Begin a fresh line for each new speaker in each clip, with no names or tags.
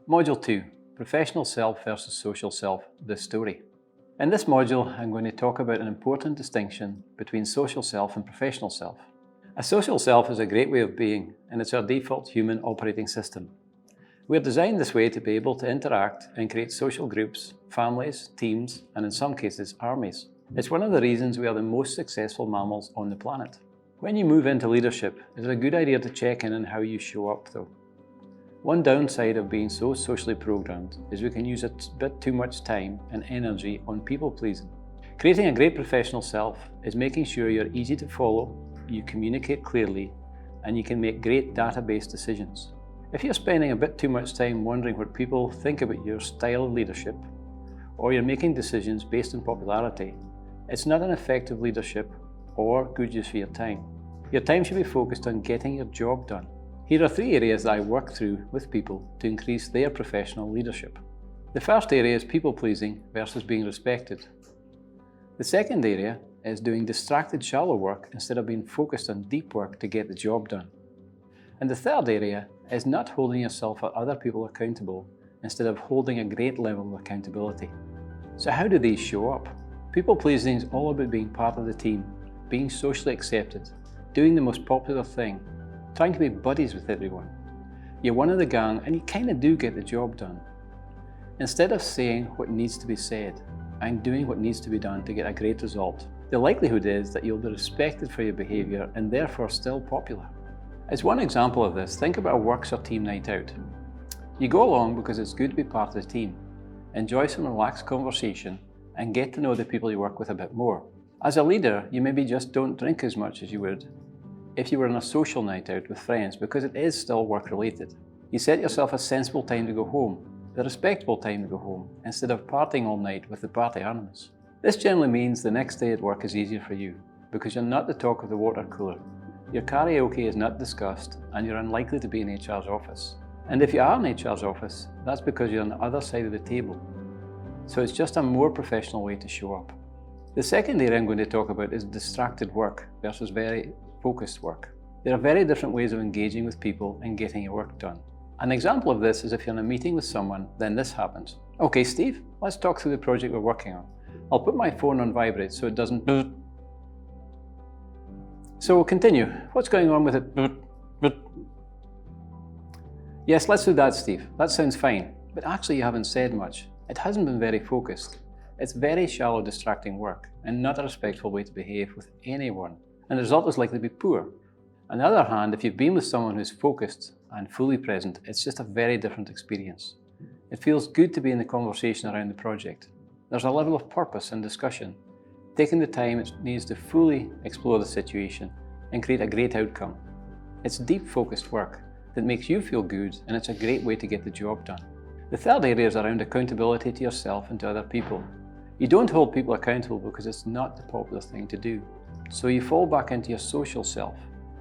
Module 2, Professional Self versus Social Self, the story. In this module, I'm going to talk about an important distinction between social self and professional self. A social self is a great way of being, and it's our default human operating system. We're designed this way to be able to interact and create social groups, families, teams, and in some cases, armies. It's one of the reasons we are the most successful mammals on the planet. When you move into leadership, it's a good idea to check in on how you show up though. One downside of being so socially programmed is we can use a bit too much time and energy on people pleasing. Creating a great professional self is making sure you're easy to follow, you communicate clearly, and you can make great database decisions. If you're spending a bit too much time wondering what people think about your style of leadership, or you're making decisions based on popularity, it's not an effective leadership or good use for your time. Your time should be focused on getting your job done. Here are 3 areas that I work through with people to increase their professional leadership. The first area is people pleasing versus being respected. The second area is doing distracted shallow work instead of being focused on deep work to get the job done. And the third area is not holding yourself or other people accountable instead of holding a great level of accountability. So how do these show up? People pleasing is all about being part of the team, being socially accepted, doing the most popular thing, trying to be buddies with everyone. You're one of the gang and you kind of do get the job done. Instead of saying what needs to be said, I'm doing what needs to be done to get a great result. The likelihood is that you'll be respected for your behaviour and therefore still popular. As one example of this, think about a works or team night out. You go along because it's good to be part of the team, enjoy some relaxed conversation and get to know the people you work with a bit more. As a leader, you maybe just don't drink as much as you would if you were on a social night out with friends because it is still work related. You set yourself a sensible time to go home, the respectable time to go home, instead of partying all night with the party animals. This generally means the next day at work is easier for you because you're not the talk of the water cooler. Your karaoke is not discussed and you're unlikely to be in HR's office. And if you are in HR's office, that's because you're on the other side of the table. So it's just a more professional way to show up. The second area I'm going to talk about is distracted work versus very focused work. There are very different ways of engaging with people and getting your work done. An example of this is if you're in a meeting with someone, then this happens. Okay, Steve, let's talk through the project we're working on. I'll put my phone on vibrate so it doesn't. So we'll continue. What's going on with it? Yes, let's do that, Steve. That sounds fine. But actually you haven't said much. It hasn't been very focused. It's very shallow, distracting work and not a respectful way to behave with anyone. And the result is likely to be poor. On the other hand, if you've been with someone who's focused and fully present, it's just a very different experience. It feels good to be in the conversation around the project. There's a level of purpose and discussion, taking the time it needs to fully explore the situation and create a great outcome. It's deep focused work that makes you feel good and it's a great way to get the job done. The third area is around accountability to yourself and to other people. You don't hold people accountable because it's not the popular thing to do. So you fall back into your social self.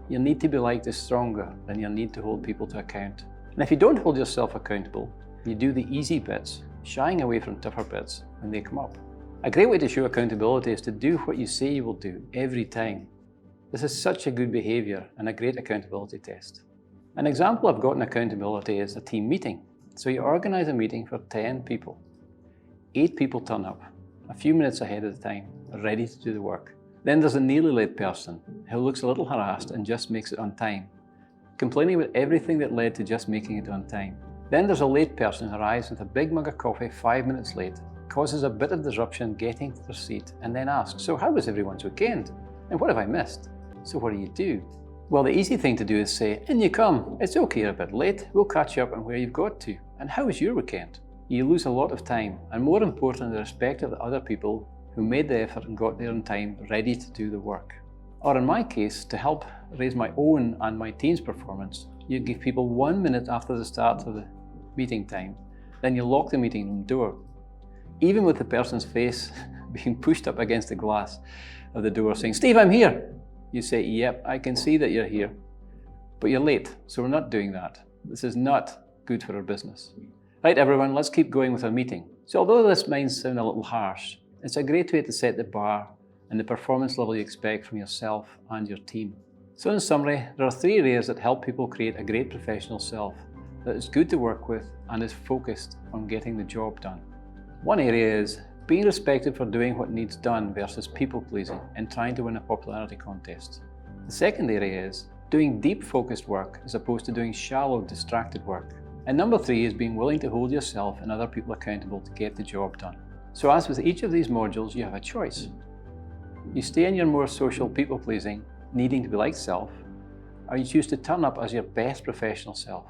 Your need to be liked is stronger than your need to hold people to account. And if you don't hold yourself accountable, you do the easy bits, shying away from tougher bits when they come up. A great way to show accountability is to do what you say you will do every time. This is such a good behaviour and a great accountability test. An example of gotten accountability is a team meeting. So you organise a meeting for 10 people. 8 people turn up, a few minutes ahead of the time, ready to do the work. Then there's a nearly late person who looks a little harassed and just makes it on time, complaining about everything that led to just making it on time. Then there's a late person who arrives with a big mug of coffee 5 minutes late, causes a bit of disruption getting to their seat, and then asks, so how was everyone's weekend? And what have I missed? So what do? Well, the easy thing to do is say, in you come, it's okay you're a bit late, we'll catch you up on where you've got to. And how was your weekend? You lose a lot of time, and more important, the respect of the other people who made the effort and got there in time, ready to do the work. Or in my case, to help raise my own and my team's performance, you give people 1 minute after the start of the meeting time, then you lock the meeting room door. Even with the person's face being pushed up against the glass of the door saying, Steve, I'm here. You say, yep, I can see that you're here, but you're late, so we're not doing that. This is not good for our business. Right, everyone, let's keep going with our meeting. So although this might sound a little harsh, it's a great way to set the bar and the performance level you expect from yourself and your team. So in summary, there are 3 areas that help people create a great professional self. that is good to work with and is focused on getting the job done. One area is being respected for doing what needs done versus people-pleasing and trying to win a popularity contest. The second area is doing deep focused work as opposed to doing shallow distracted work. And number 3 is being willing to hold yourself and other people accountable to get the job done. So as with each of these modules, you have a choice. You stay in your more social people-pleasing, needing to be like self, or you choose to turn up as your best professional self,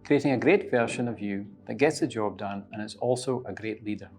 creating a great version of you that gets the job done and is also a great leader.